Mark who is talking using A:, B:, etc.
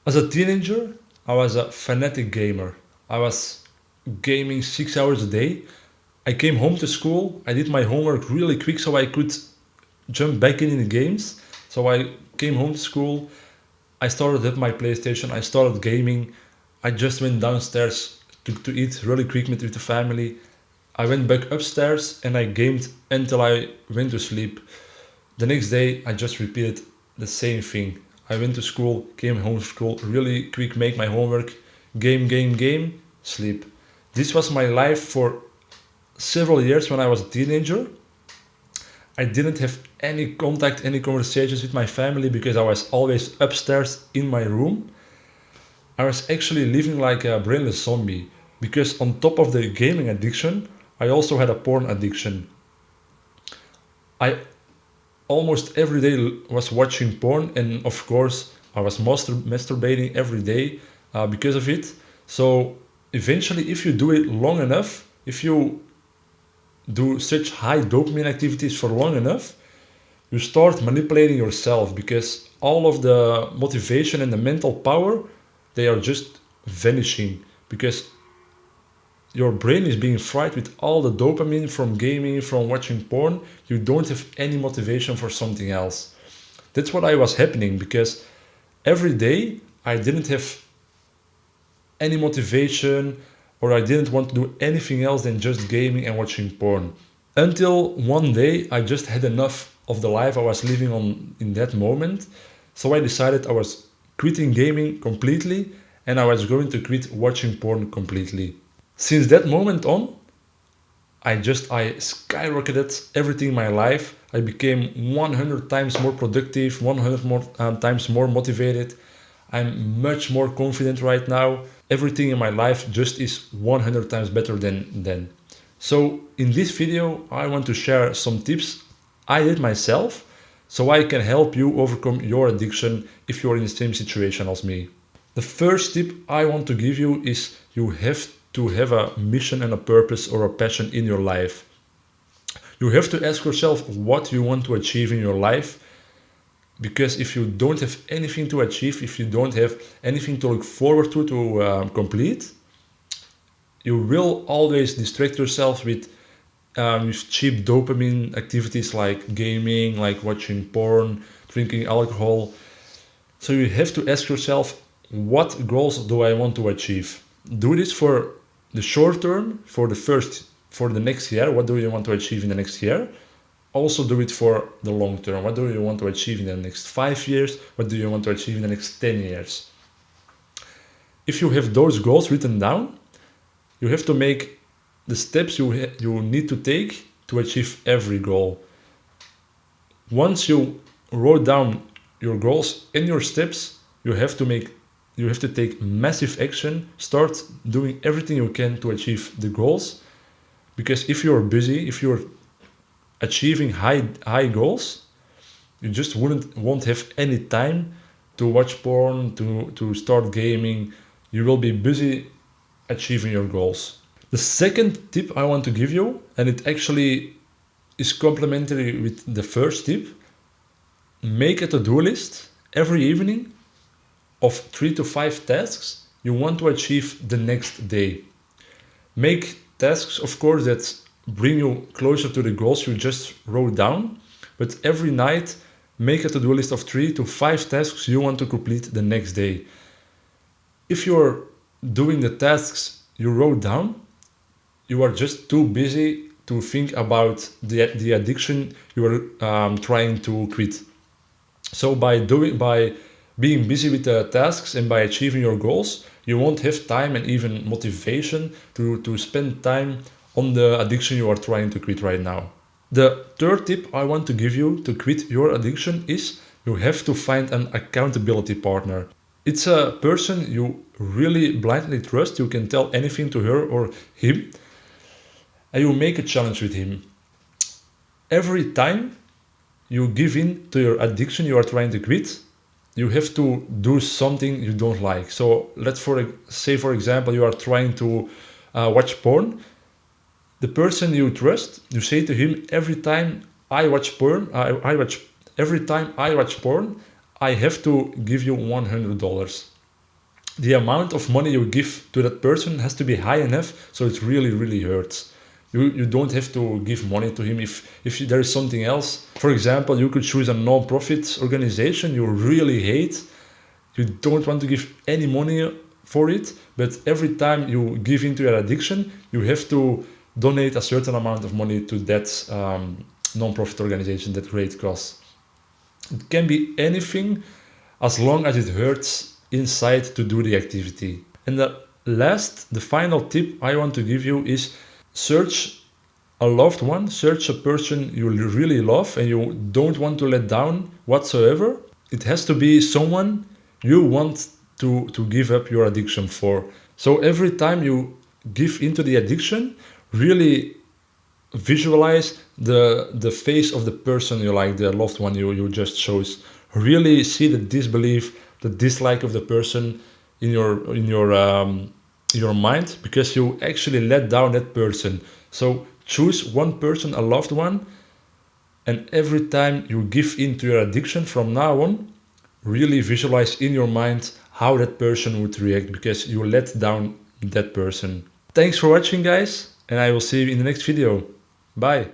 A: As a teenager, I was a fanatic gamer. I was gaming 6 hours a day. I came home to school, I did my homework really quick so I could jump back in the games. So I came home to school, I started up my PlayStation, I started gaming. I just went downstairs to eat really quick with the family. I went back upstairs and I gamed until I went to sleep. The next day, I just repeated the same thing. I went to school, came home from school, really quick, make my homework, game, sleep. This was my life for several years when I was a teenager. I didn't have any contact, any conversations with my family because I was always upstairs in my room. I was actually living like a brainless zombie because on top of the gaming addiction, I also had a porn addiction. I almost every day was watching porn, and of course I was masturbating every day because of it. So eventually, if you do it long enough, if you do such high dopamine activities for long enough, you start manipulating yourself because all of the motivation and the mental power, they are just vanishing because your brain is being fried with all the dopamine from gaming, from watching porn. You don't have any motivation for something else. That's what I was happening because every day I didn't have any motivation or I didn't want to do anything else than just gaming and watching porn. Until one day I just had enough of the life I was living on in that moment. So I decided I was quitting gaming completely and I was going to quit watching porn completely. Since that moment on, I skyrocketed everything in my life. I became 100 times more productive, 100 more times more motivated. I'm much more confident right now. Everything in my life just is 100 times better than then. So in this video, I want to share some tips I did myself so I can help you overcome your addiction if you're in the same situation as me. The first tip I want to give you is you have to have a mission and a purpose or a passion in your life. You have to ask yourself what you want to achieve in your life, because if you don't have anything to achieve, if you don't have anything to look forward to complete, you will always distract yourself with cheap dopamine activities like gaming, like watching porn, drinking alcohol. So you have to ask yourself, what goals do I want to achieve? Do this for the short term, for the next year. What do you want to achieve in the next year? Also do it for the long term. What do you want to achieve in the next 5 years? What do you want to achieve in the next 10 years? If you have those goals written down, you have to make the steps you need to take to achieve every goal. Once you wrote down your goals and your steps, you have to take massive action. Start doing everything you can to achieve the goals, because if you're busy, if you're achieving high goals, you just won't have any time to watch porn, to start gaming. You will be busy achieving your goals. The second tip I want to give you, and it actually is complementary with the first tip, make a to-do list every evening of 3 to 5 tasks you want to achieve the next day. Make tasks, of course, that bring you closer to the goals you just wrote down, but every night make a to-do list of 3 to 5 tasks you want to complete the next day. If you're doing the tasks you wrote down, you are just too busy to think about the addiction you are trying to quit. So by being busy with the tasks and by achieving your goals, you won't have time and even motivation to spend time on the addiction you are trying to quit right now. The third tip I want to give you to quit your addiction is you have to find an accountability partner. It's a person you really blindly trust. You can tell anything to her or him, and you make a challenge with him. Every time you give in to your addiction you are trying to quit, you have to do something you don't like. So let's say, for example, you are trying to watch porn. The person you trust, you say to him, every time I watch porn, every time I watch porn, I have to give you $100. the amount of money you give to that person has to be high enough so it really, really hurts. You don't have to give money to him if there is something else. For example, you could choose a non-profit organization you really hate. You don't want to give any money for it, but every time you give into your addiction, you have to donate a certain amount of money to that non-profit organization, that great cause. It can be anything as long as it hurts inside to do the activity. And the final tip I want to give you is search a loved one, search a person you really love and you don't want to let down whatsoever. It has to be someone you want to give up your addiction for. So every time you give into the addiction, really visualize the face of the person you like, the loved one you just chose. Really see the disbelief, the dislike of the person in your mind, because you actually let down that person. So choose one person, a loved one, and every time you give into your addiction from now on, really visualize in your mind how that person would react, because you let down that person. Thanks for watching, guys, and I will see you in the next video. Bye.